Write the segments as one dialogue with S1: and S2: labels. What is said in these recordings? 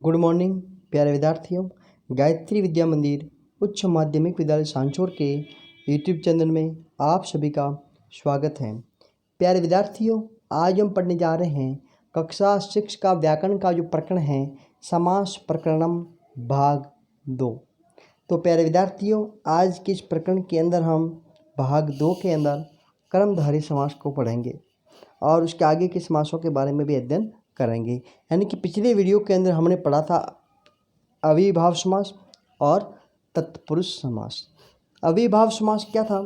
S1: Good morning प्यारे विद्यार्थियों। गायत्री विद्या मंदिर उच्च माध्यमिक विद्यालय सांचौर के यूट्यूब चैनल में आप सभी का स्वागत है। प्यारे विद्यार्थियों, आज हम पढ़ने जा रहे हैं कक्षा 6 का व्याकरण का जो प्रकरण है समास प्रकरणम भाग 2। तो प्यारे विद्यार्थियों, आज के इस प्रकरण के अंदर हम भाग 2 के अंदर कर्मधारय समास को पढ़ेंगे और उसके आगे के समासों के बारे में भी अध्ययन करेंगे। यानी कि पिछले वीडियो के अंदर हमने पढ़ा था अविभाव समास और तत्पुरुष समास। अविभाव समास क्या था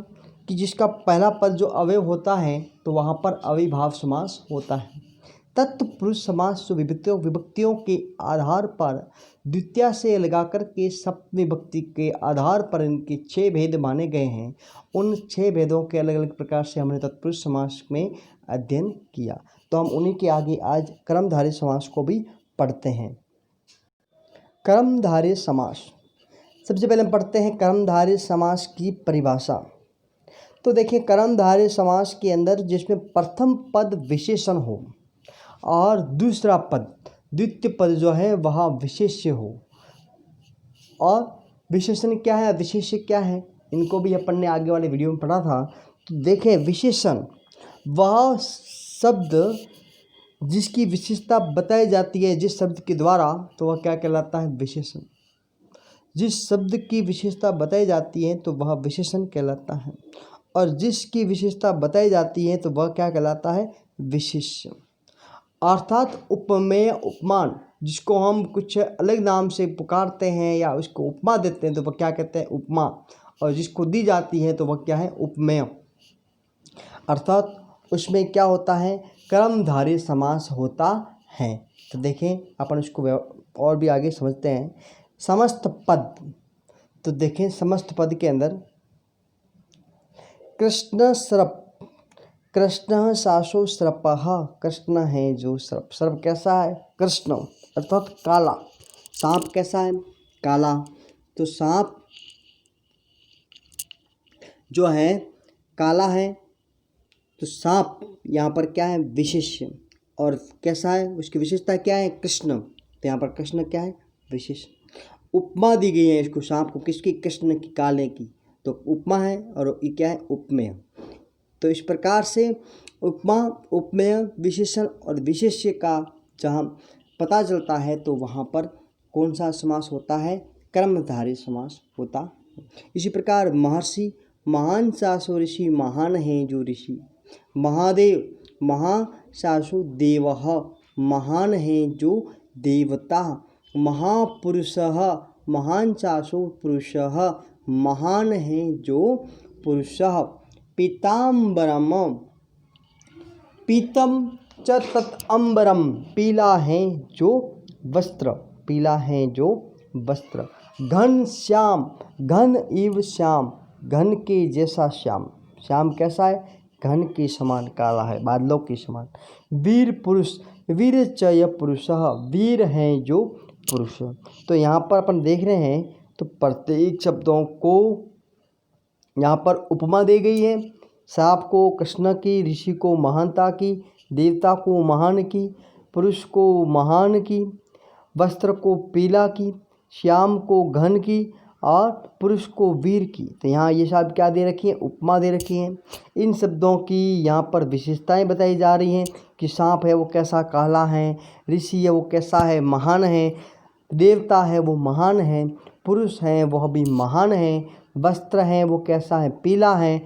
S1: कि जिसका पहला पद जो अवयव होता है तो वहाँ पर अविभाव समास होता है। तत्पुरुष समास जो विभक्तियों के आधार पर द्वितीया से लगाकर के सप्तमी विभक्ति के आधार पर इनके 6 भेद माने गए हैं। उन 6 भेदों के अलग अलग प्रकार से हमने तत्पुरुष समास में अध्ययन किया। तो हम उन्हीं के आगे आज कर्मधारय समास को भी पढ़ते हैं। कर्मधारय समास, सबसे पहले हम पढ़ते हैं कर्मधारय समास की परिभाषा। तो देखिए, कर्मधारय समास के अंदर जिसमें प्रथम पद विशेषण हो और दूसरा पद द्वितीय पद जो है वह विशेष्य हो। और विशेषण क्या है, विशेष्य क्या है, इनको भी अपन ने आगे वाले वीडियो में पढ़ा था। तो देखें, विशेषण वह शब्द जिसकी विशेषता बताई जाती है जिस शब्द के द्वारा, तो वह क्या कहलाता है, विशेषण। जिस शब्द की विशेषता बताई जाती है तो वह विशेषण कहलाता है, और जिसकी विशेषता बताई जाती है तो वह क्या कहलाता है, विशेष्य। अर्थात उपमेय उपमान, जिसको हम कुछ अलग नाम से पुकारते हैं या उसको उपमा देते हैं तो वह क्या कहते हैं, उपमा। और जिसको दी जाती है तो वह क्या है, उपमेय। अर्थात उसमें क्या होता है, कर्मधारय समास होता है। तो देखें, अपन उसको और भी आगे समझते हैं। समस्त पद, तो देखें समस्त पद के अंदर कृष्ण स्रप, कृष्ण सासो स्रपः, कृष्ण है जो स्रप। स्रप कैसा है, कृष्ण अर्थात काला। सांप कैसा है, काला। तो सांप जो है काला है, तो सांप यहाँ पर क्या है, विशेष्य। और कैसा है, उसकी विशेषता क्या है, कृष्ण। तो यहाँ पर कृष्ण क्या है, विशेष। उपमा दी गई है इसको, सांप को, किसकी, कृष्ण की, काले की। तो उपमा है और ये क्या है, उपमेय। तो इस प्रकार से उपमा, उपमेय, विशेषण और विशेष्य का जहाँ पता चलता है तो वहाँ पर कौन सा समास होता है, कर्मधारय समास होता है। इसी प्रकार महर्षि, महान सासो ऋषि, महान है जो ऋषि। महादेव, महासासु देवः, महान है जो देवता। महापुरुषः, महान सासु पुरुषः, महान है जो पुरुषः। पीताम्बरम, पीतम च तत् अम्बरम, पीला है जो वस्त्र, पीला है जो वस्त्र। घन श्याम, घन इव श्याम, घन के जैसा श्याम। श्याम कैसा है, घन के समान काला है, बादलों के समान। वीर पुरुष, वीर चय पुरुषः, वीर हैं जो पुरुष। तो यहाँ पर अपन देख रहे हैं तो प्रत्येक शब्दों को यहाँ पर उपमा दी गई है। सांप को कृष्ण की, ऋषि को महानता की, देवता को महान की, पुरुष को महान की, वस्त्र को पीला की, श्याम को घन की और पुरुष को वीर की। तो यहाँ ये शब्द क्या दे रखी है, उपमा दे रखी है। इन शब्दों की यहाँ पर विशेषताएं बताई जा रही हैं कि सांप है वो कैसा, काला है। ऋषि है वो कैसा है, महान है। देवता है वो महान है। पुरुष है वह भी महान है। वस्त्र है वो कैसा है, पीला है।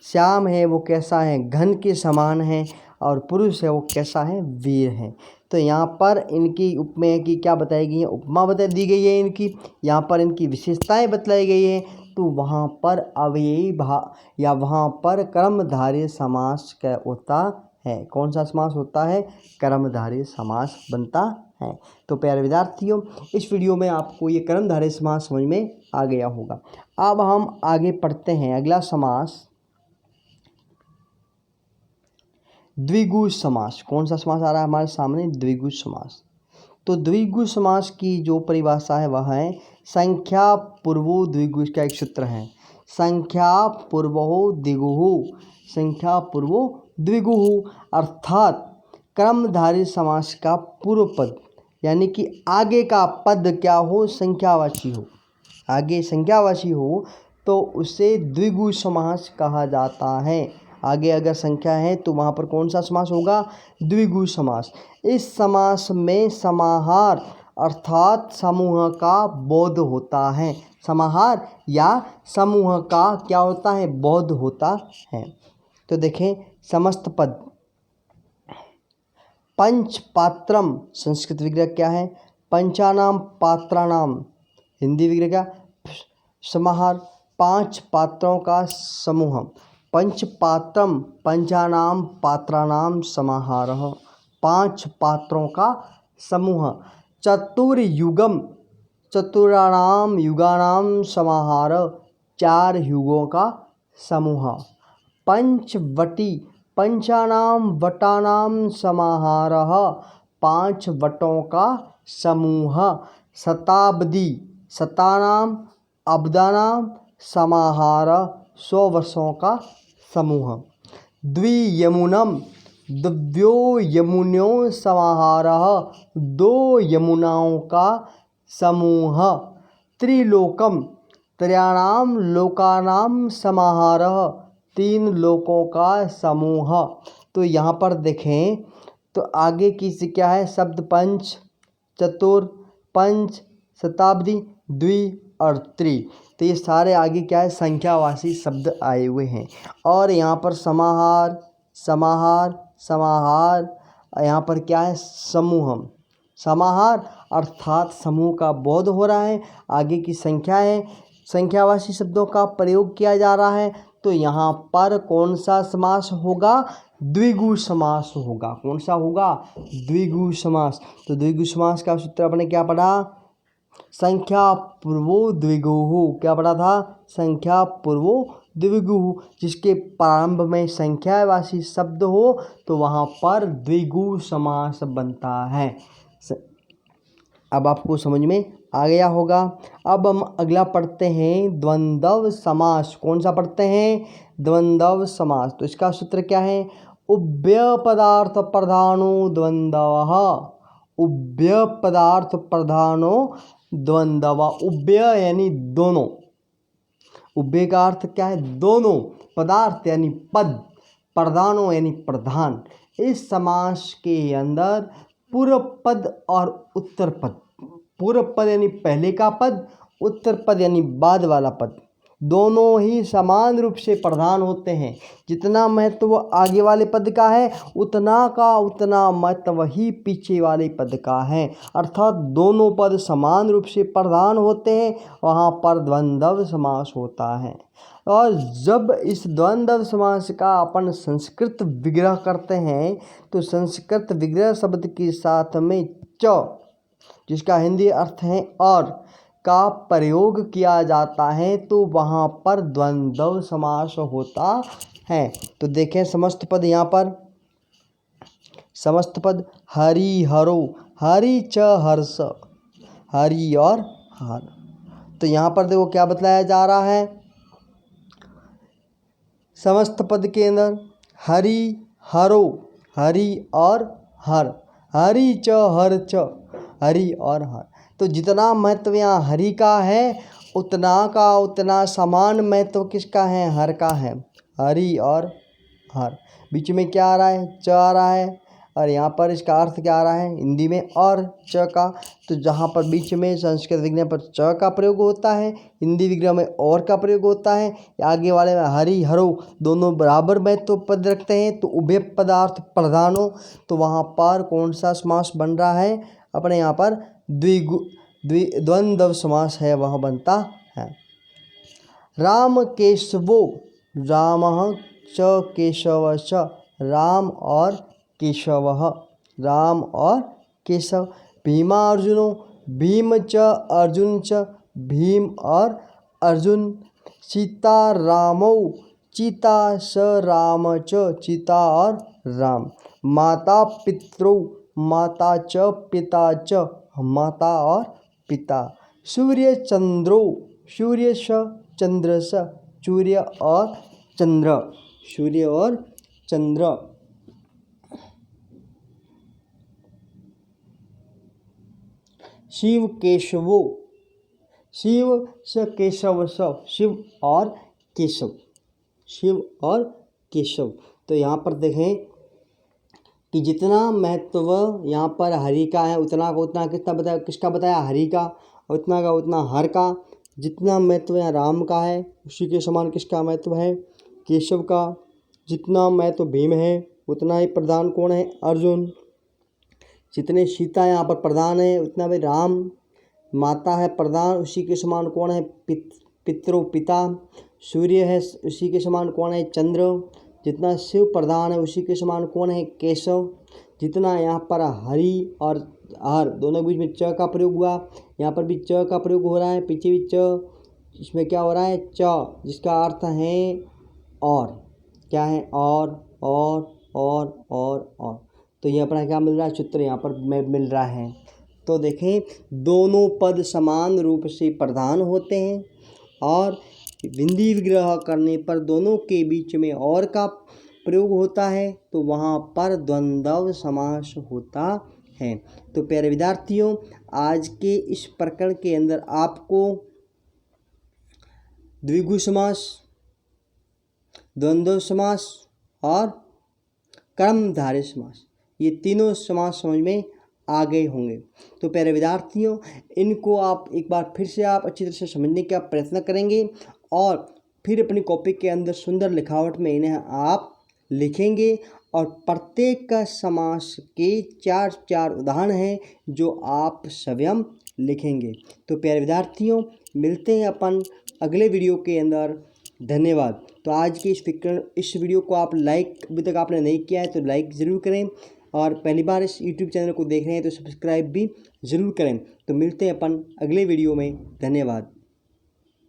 S1: श्याम है वो कैसा है, घन के समान है। और पुरुष है वो कैसा है, वीर है। तो यहाँ पर इनकी उपमेय की क्या बताई गई है, उपमा बता दी गई है इनकी। यहाँ पर इनकी विशेषताएं बतलाई गई है। तो वहाँ पर अव्ययी भाव या वहाँ पर कर्मधारय समास क्या होता है, कौन सा समास होता है, कर्मधारय समास बनता है। तो प्यारे विद्यार्थियों, इस वीडियो में आपको ये कर्मधारय समास समझ में आ गया होगा। अब हम आगे पढ़ते हैं अगला समास, द्विगु समास। कौन सा समास आ रहा है हमारे सामने, द्विगु समास। तो द्विगु समास की जो परिभाषा है वह है संख्या पूर्वो द्विगु। इसका एक सूत्र है, संख्या पूर्वो द्विगु, संख्या पूर्वो द्विगु। अर्थात कर्मधारय समास का पूर्व पद यानी कि आगे का पद क्या हो, संख्यावाची हो, आगे संख्यावाची हो तो उसे द्विगु समास कहा जाता है। आगे अगर संख्या है तो वहाँ पर कौन सा समास होगा, द्विगु समास। इस समास में समाहार अर्थात समूह का बोध होता है। समाहार या समूह का क्या होता है, बोध होता है। तो देखें समस्त पद। पंच पात्रम संस्कृत विग्रह क्या है, पंचानाम पात्राणाम हिंदी विग्रह क्या, समाहार, 5 पात्रों का समूह। पंच पात्रम पंचानाम पात्राणाम समाहारः, 5 पात्रों का समूह। चतुर्युगम चतुराणाम युगानाम समाहार, 4 युगों का समूह। पंचवटी पंचानाम वटानाम समाहारः, 5 वटों का समूह। शताब्दी शतानाम अब्दानाम समाहार, 100 वर्षों का समूह। द्वियमुनम द्व्यो यमुनों समाहारः, 2 यमुनाओं का समूह। त्रिलोकम त्रयाणाम लोकानाम समाहारः, 3 लोकों का समूह। तो यहाँ पर देखें तो आगे की से क्या है, शब्द पंच, चतुर, पंच, शताब्दी, द्वि और त्रि। तो ये सारे आगे क्या है, संख्यावाची शब्द आए हुए हैं। और यहाँ पर समाहार समाहार समाहार, यहाँ पर क्या है, समूह। समाहार अर्थात समूह का बोध हो रहा है। आगे की संख्या है, संख्यावाची शब्दों का प्रयोग किया जा रहा है। तो यहाँ पर कौन सा समास होगा, द्विगु समास होगा। कौन सा होगा, द्विगु समास। तो द्विगु समास का सूत्र आपने क्या पढ़ा, संख्या पूर्वो द्विगुहु। क्या पढ़ा था, संख्या पूर्वो द्विगुहु। जिसके प्रारंभ में संख्यावाची शब्द हो तो वहाँ पर द्विगु समास बनता है। अब आपको समझ में आ गया होगा। अब हम अगला पढ़ते हैं द्वंद्व समास। कौन सा पढ़ते हैं, द्वंद्व समास। तो इसका सूत्र क्या है, उभय पदार्थ प्रधानो द्वंद्वः, उभय पदार्थ प्रधानो द्वंद्व। उभय यानी दोनों, उभय का अर्थ क्या है, दोनों, पदार्थ यानी पद, प्रधानो यानी प्रधान। इस समास के अंदर पूर्व पद और उत्तर पद, पूर्व पद यानी पहले का पद, उत्तर पद यानी बाद वाला पद, दोनों ही समान रूप से प्रधान होते हैं। जितना महत्व आगे वाले पद का है उतना महत्व ही पीछे वाले पद का है। अर्थात दोनों पद समान रूप से प्रधान होते हैं, वहाँ पर द्वंद्व समास होता है। और जब इस द्वंद्व समास का अपन संस्कृत विग्रह करते हैं तो संस्कृत विग्रह शब्द के साथ में च, जिसका हिंदी अर्थ है और, का प्रयोग किया जाता है तो वहाँ पर द्वंद्व समास होता है। तो देखें समस्त पद, यहाँ पर समस्त पद हरि हरो, हरि च हर्ष, हरि और हर। तो यहाँ पर देखो क्या बतलाया जा रहा है, समस्त पद के अंदर हरि हरो, हरि और हर, हरि च हर च, हरि और हर। तो जितना महत्व यहाँ हरि का है उतना समान महत्व किसका है, हर का है, हरि और हर। बीच में क्या आ रहा है, च आ रहा है, और यहाँ पर इसका अर्थ क्या आ रहा है हिंदी में, और च का। तो जहाँ पर बीच में संस्कृत विग्रह पर च का प्रयोग होता है, हिंदी विग्रह में और का प्रयोग होता है। आगे वाले में हरि हरो दोनों बराबर महत्व पद रखते हैं तो उभय पदार्थ प्रधानो, तो वहाँ पर कौन सा समास बन रहा है अपने यहाँ पर, द्वंद्व समास है, वह बनता है। राम केशवो, रामः च केशव च, राम और केशवः, राम और केशव। भीमा अर्जुनो, भीम च अर्जुन च, भीम और अर्जुन। सीता रामौ, सीता स राम च, सीता और राम। माता पितरौ, माता च पिता च, माता और पिता। सूर्य चंद्रो, सूर्य स चंद्र स, सूर्य और चंद्र, सूर्य और चंद्र। शिव केशवो, शिव स केशव स, शिव और केशव, शिव और केशव। तो यहाँ पर देखें कि जितना महत्व यहाँ पर हरि का है उतना का उतना किसका बताया हरि का, उतना का उतना हर का। जितना महत्व यहाँ राम का है उसी के समान किसका महत्व है केशव का। जितना महत्व भीम है उतना ही प्रधान कौन है अर्जुन। जितने सीता यहाँ पर प्रधान है उतना भाई राम माता है प्रधान, उसी के समान कौन है पितरों पिता। सूर्य है उसी के समान कौन है चंद्र। जितना शिव प्रधान है उसी के समान कौन है केशव। जितना यहाँ पर हरि और हर दोनों के बीच में च का प्रयोग हुआ, यहाँ पर भी च का प्रयोग हो रहा है, पीछे भी च, इसमें क्या हो रहा है च, जिसका अर्थ है और, क्या है और। तो ये अपना क्या मिल रहा है सूत्र यहाँ पर मिल रहा है। तो देखें दोनों पद समान रूप से प्रधान होते हैं और बिंदी विग्रह करने पर दोनों के बीच में और का प्रयोग होता है तो वहाँ पर द्वंद्व समास होता है। तो प्यारे विद्यार्थियों आज के इस प्रकरण के अंदर आपको द्विगु समास, द्वंद्व समास और कर्मधारय समास ये तीनों समास समझ में आ गए होंगे। तो प्यारे विद्यार्थियों इनको आप एक बार फिर से आप अच्छी तरह से समझने का प्रयत्न करेंगे और फिर अपनी कॉपी के अंदर सुंदर लिखावट में इन्हें आप लिखेंगे और प्रत्येक समास के 4 उदाहरण हैं जो आप स्वयं लिखेंगे। तो प्यारे विद्यार्थियों मिलते हैं अपन अगले वीडियो के अंदर। धन्यवाद। तो आज के इस वीडियो को आप लाइक अभी तक आपने नहीं किया है तो लाइक ज़रूर करें और पहली बार इस YouTube चैनल को देख रहे हैं तो सब्सक्राइब भी ज़रूर करें। तो मिलते हैं अपन अगले वीडियो में। धन्यवाद।